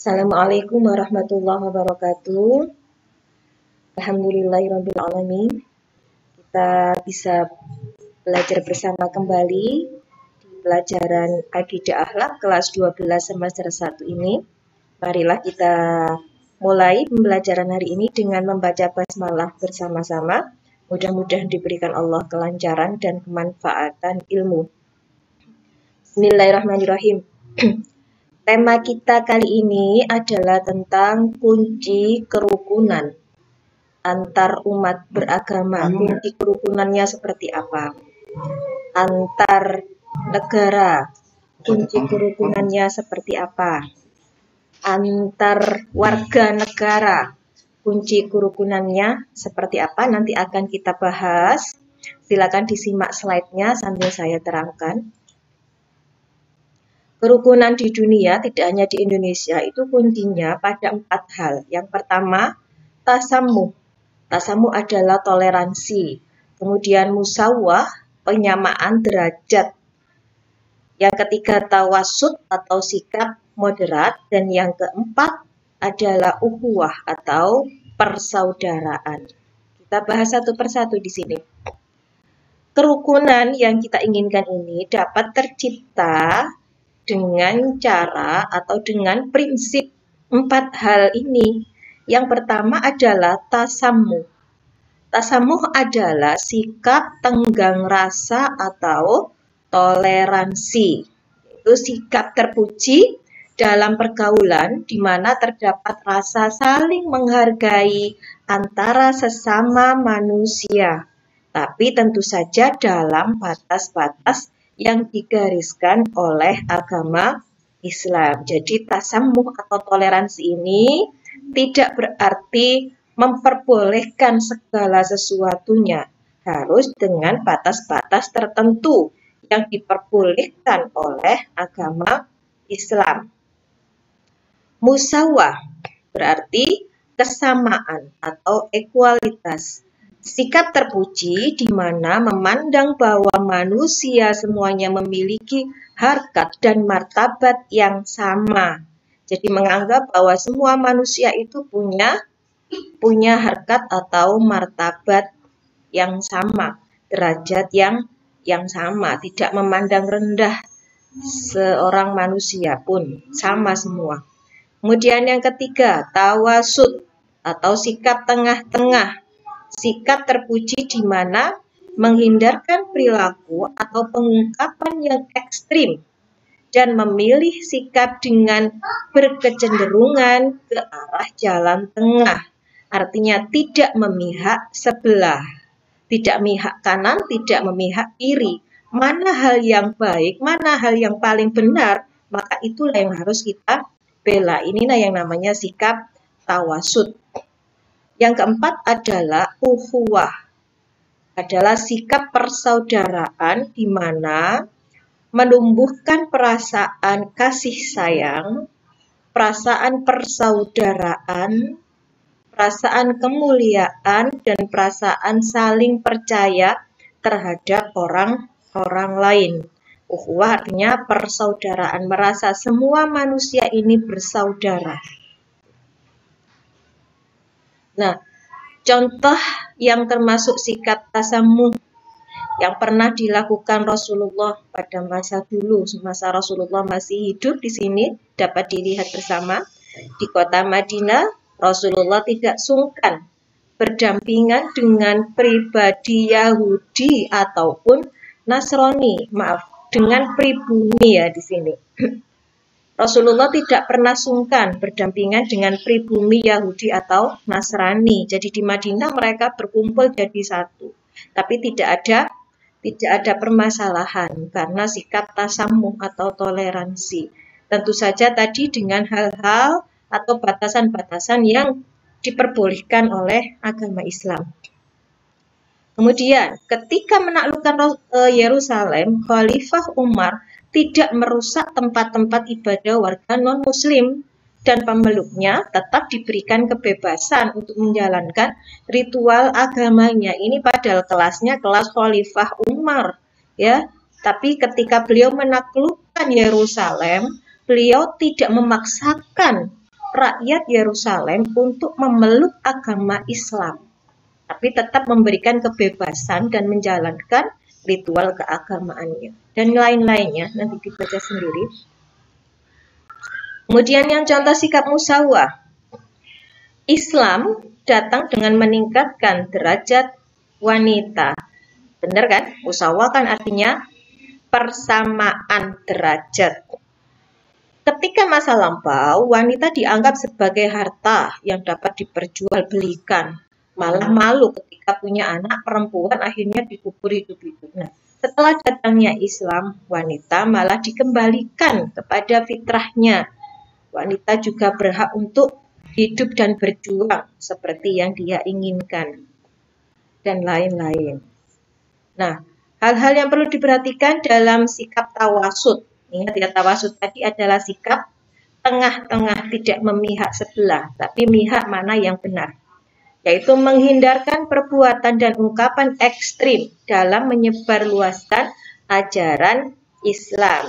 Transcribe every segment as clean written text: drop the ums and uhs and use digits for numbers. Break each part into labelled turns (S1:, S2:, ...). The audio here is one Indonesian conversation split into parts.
S1: Assalamualaikum warahmatullahi wabarakatuh. Alhamdulillahirrabbilalamin. Kita bisa belajar bersama kembali di pelajaran Akidah Akhlak kelas 12 semester 1 ini. Marilah kita mulai pembelajaran hari ini dengan membaca basmalah bersama-sama. Mudah-mudahan diberikan Allah kelancaran dan kemanfaatan ilmu. Bismillahirrahmanirrahim. Tema kita kali ini adalah tentang kunci kerukunan antar umat beragama. Kunci kerukunannya seperti apa? Antar negara, kunci kerukunannya seperti apa? Antar warga negara, kunci kerukunannya seperti apa? Nanti akan kita bahas. Silakan disimak slide-nya sambil saya terangkan. Kerukunan di dunia, tidak hanya di Indonesia, itu kuncinya pada 4 hal. Yang pertama, tasamuh. Tasamuh adalah toleransi. Kemudian musawah, penyamaan derajat. Yang ketiga, tawasud atau sikap moderat. Dan yang keempat adalah ukhuwah atau persaudaraan. Kita bahas satu persatu di sini. Kerukunan yang kita inginkan ini dapat tercipta dengan cara atau dengan prinsip 4 hal ini. Yang pertama adalah tasamuh. Tasamuh adalah sikap tenggang rasa atau toleransi. Itu sikap terpuji dalam pergaulan di mana terdapat rasa saling menghargai antara sesama manusia. Tapi tentu saja dalam batas-batas yang digariskan oleh agama Islam. Jadi tasamuh atau toleransi ini tidak berarti memperbolehkan segala sesuatunya. Harus dengan batas-batas tertentu yang diperbolehkan oleh agama Islam. Musawah berarti kesamaan atau ekualitas. Sikap terpuji di mana memandang bahwa manusia semuanya memiliki harkat dan martabat yang sama. Jadi menganggap bahwa semua manusia itu punya harkat atau martabat yang sama, derajat yang sama, tidak memandang rendah seorang manusia pun, sama semua. Kemudian yang ketiga, tawasud atau sikap tengah-tengah. Sikap terpuji di mana menghindarkan perilaku atau pengungkapan yang ekstrim dan memilih sikap dengan berkecenderungan ke arah jalan tengah. Artinya tidak memihak sebelah, tidak memihak kanan, tidak memihak kiri. Mana hal yang baik, mana hal yang paling benar, maka itulah yang harus kita bela. Inilah yang namanya sikap tawasud. Yang keempat adalah ukhuwah, adalah sikap persaudaraan di mana menumbuhkan perasaan kasih sayang, perasaan persaudaraan, perasaan kemuliaan, dan perasaan saling percaya terhadap orang lain. Ukhuwah artinya persaudaraan, merasa semua manusia ini bersaudara. Nah, contoh yang termasuk sikap tasamuh yang pernah dilakukan Rasulullah pada masa dulu, masa Rasulullah masih hidup di sini, dapat dilihat bersama. Di kota Madinah, Rasulullah tidak sungkan berdampingan dengan pribadi Yahudi ataupun Nasrani, dengan pribumi ya di sini. Rasulullah tidak pernah sungkan berdampingan dengan pribumi Yahudi atau Nasrani. Jadi di Madinah mereka berkumpul jadi satu. Tapi tidak ada permasalahan karena sikap tasamuh atau toleransi. Tentu saja tadi dengan hal-hal atau batasan-batasan yang diperbolehkan oleh agama Islam. Kemudian ketika menaklukkan Yerusalem, Khalifah Umar tidak merusak tempat-tempat ibadah warga non-muslim dan pemeluknya tetap diberikan kebebasan untuk menjalankan ritual agamanya. Ini padahal kelasnya kelas Khalifah Umar, ya. Tapi ketika beliau menaklukkan Yerusalem, beliau tidak memaksakan rakyat Yerusalem untuk memeluk agama Islam, tapi tetap memberikan kebebasan dan menjalankan ritual keagamaannya dan lain-lainnya, nanti dibaca sendiri. Kemudian yang contoh sikap musawah, Islam datang dengan meningkatkan derajat wanita. Benar kan? Musawah kan artinya persamaan derajat. Ketika masa lampau, wanita dianggap sebagai harta yang dapat diperjualbelikan. Malah malu ketika punya anak perempuan akhirnya dikubur hidup-hidup. Nah, setelah datangnya Islam, wanita malah dikembalikan kepada fitrahnya. Wanita juga berhak untuk hidup dan berjuang seperti yang dia inginkan. Dan lain-lain. Nah, hal-hal yang perlu diperhatikan dalam sikap tawasud. Ingat ya, tawasud tadi adalah sikap tengah-tengah, tidak memihak sebelah, tapi mihak mana yang benar. Yaitu menghindarkan perbuatan dan ungkapan ekstrim dalam menyebarluaskan ajaran Islam.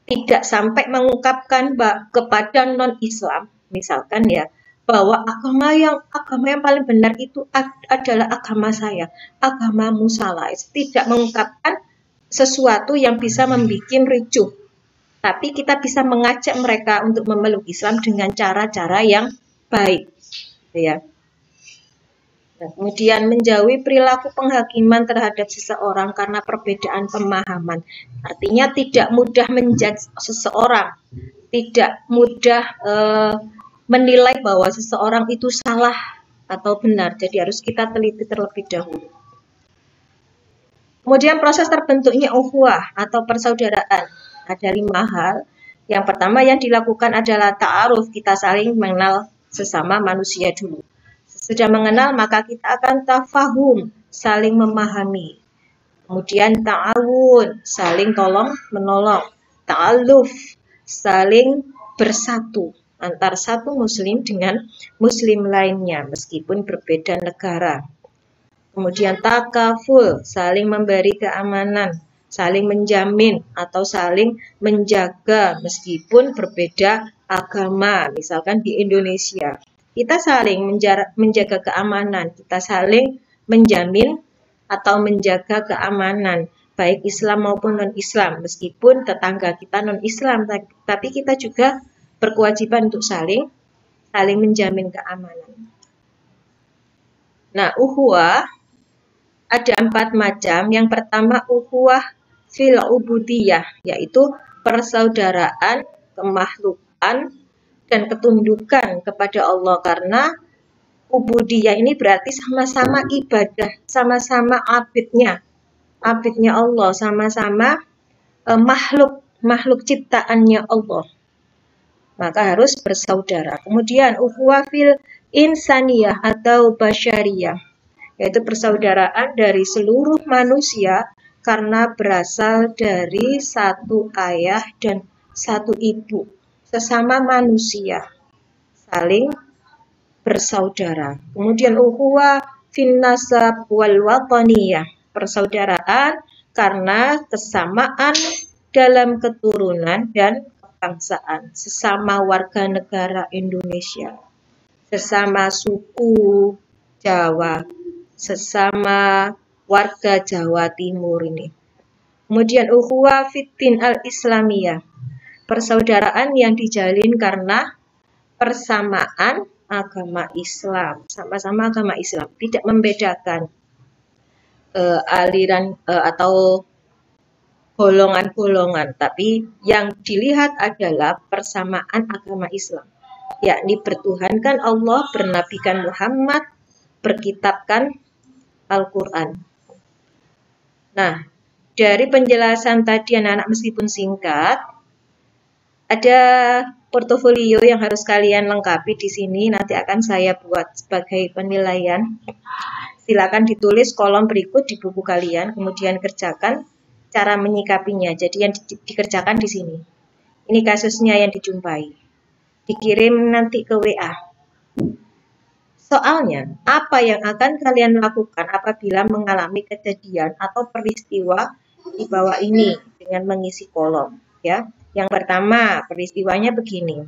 S1: Tidak sampai mengungkapkan kepada non-Islam, misalkan ya, bahwa agama yang paling benar itu adalah agama saya, agamamu salah. Tidak mengungkapkan sesuatu yang bisa membuat ricuh. Tapi kita bisa mengajak mereka untuk memeluk Islam dengan cara-cara yang baik, ya. Nah, kemudian menjauhi perilaku penghakiman terhadap seseorang karena perbedaan pemahaman. Artinya tidak mudah menjudge seseorang, tidak mudah menilai bahwa seseorang itu salah atau benar. Jadi harus kita teliti terlebih dahulu. Kemudian proses terbentuknya ukhuwah atau persaudaraan. Ada 5 hal. Yang pertama yang dilakukan adalah ta'aruf, kita saling mengenal sesama manusia dulu. Sesudah mengenal maka kita akan tafahum, saling memahami. Kemudian ta'awun, saling tolong menolong. Ta'aluf, saling bersatu antar satu muslim dengan muslim lainnya meskipun berbeda negara. Kemudian takaful, saling memberi keamanan, saling menjamin atau saling menjaga meskipun berbeda agama. Misalkan di Indonesia, kita saling menjaga keamanan, kita saling menjamin atau menjaga keamanan, baik Islam maupun non-Islam. Meskipun tetangga kita non-Islam, tapi kita juga berkewajiban untuk saling menjamin keamanan. Nah, ukhuwah ada 4 macam. Yang pertama ukhuwah fil ubudiyah, yaitu persaudaraan, kemakhlukan, dan ketundukan kepada Allah. Karena ubudiyah ini berarti sama-sama ibadah, sama-sama abidnya Allah, sama-sama makhluk ciptaannya Allah. Maka harus bersaudara. Kemudian ukhuwah fil insaniyah atau basyariyah, yaitu persaudaraan dari seluruh manusia karena berasal dari satu ayah dan satu ibu, sesama manusia, saling bersaudara. Kemudian ukhuwah fin nasab wal wataniyah, persaudaraan karena kesamaan dalam keturunan dan kebangsaan, sesama warga negara Indonesia, sesama suku Jawa, sesama warga Jawa Timur ini. Kemudian ukhuwah fiddin al-islamiyah, persaudaraan yang dijalin karena persamaan agama Islam, sama-sama agama Islam, tidak membedakan aliran atau golongan-golongan, tapi yang dilihat adalah persamaan agama Islam, yakni bertuhankan Allah, bernabikan Muhammad, berkitabkan Al-Quran. Nah, dari penjelasan tadi anak-anak meskipun singkat, ada portofolio yang harus kalian lengkapi di sini. Nanti akan saya buat sebagai penilaian. Silakan ditulis kolom berikut di buku kalian, kemudian kerjakan cara menyikapinya. Jadi yang dikerjakan di sini. Ini kasusnya yang dijumpai. Dikirim nanti ke WA. Soalnya, apa yang akan kalian lakukan apabila mengalami kejadian atau peristiwa di bawah ini dengan mengisi kolom, ya? Yang pertama, peristiwanya begini.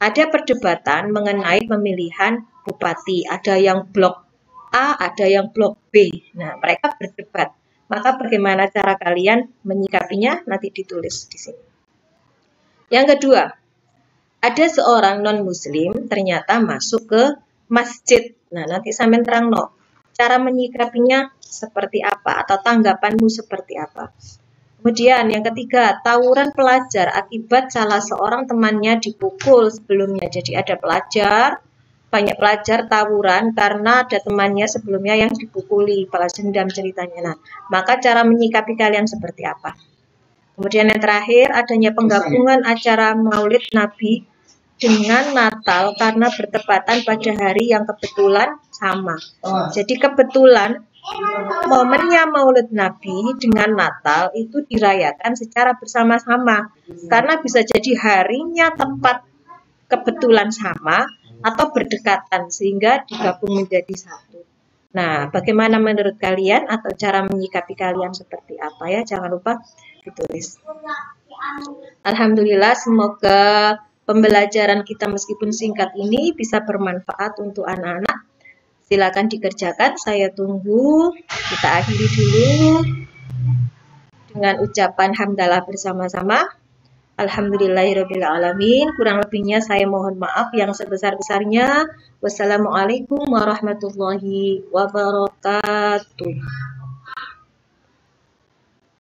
S1: Ada perdebatan mengenai pemilihan bupati. Ada yang blok A, ada yang blok B. Nah, mereka berdebat. Maka bagaimana cara kalian menyikapinya? Nanti ditulis di sini. Yang kedua, ada seorang non-muslim ternyata masuk ke masjid. Nah, nanti sampean terangno. Cara menyikapinya seperti apa atau tanggapanmu seperti apa? Kemudian yang ketiga, tawuran pelajar akibat salah seorang temannya dipukul sebelumnya. Jadi ada banyak pelajar tawuran karena ada temannya sebelumnya yang dipukuli, balas dendam ceritanya. Nah, maka cara menyikapi kalian seperti apa? Kemudian yang terakhir, adanya penggabungan acara Maulid Nabi dengan Natal karena bertepatan pada hari yang kebetulan sama. Jadi kebetulan momennya Maulid Nabi dengan Natal itu dirayakan secara bersama-sama. Karena bisa jadi harinya tepat kebetulan sama atau berdekatan sehingga digabung menjadi satu. Nah, bagaimana menurut kalian atau cara menyikapi kalian seperti apa ya? Jangan lupa ditulis. Alhamdulillah, semoga pembelajaran kita meskipun singkat ini bisa bermanfaat untuk anak-anak. Silakan dikerjakan, saya tunggu. Kita akhiri dulu dengan ucapan hamdalah bersama-sama. Alhamdulillahirrabbilalamin. Kurang lebihnya saya mohon maaf yang sebesar-besarnya. Wassalamualaikum warahmatullahi wabarakatuh.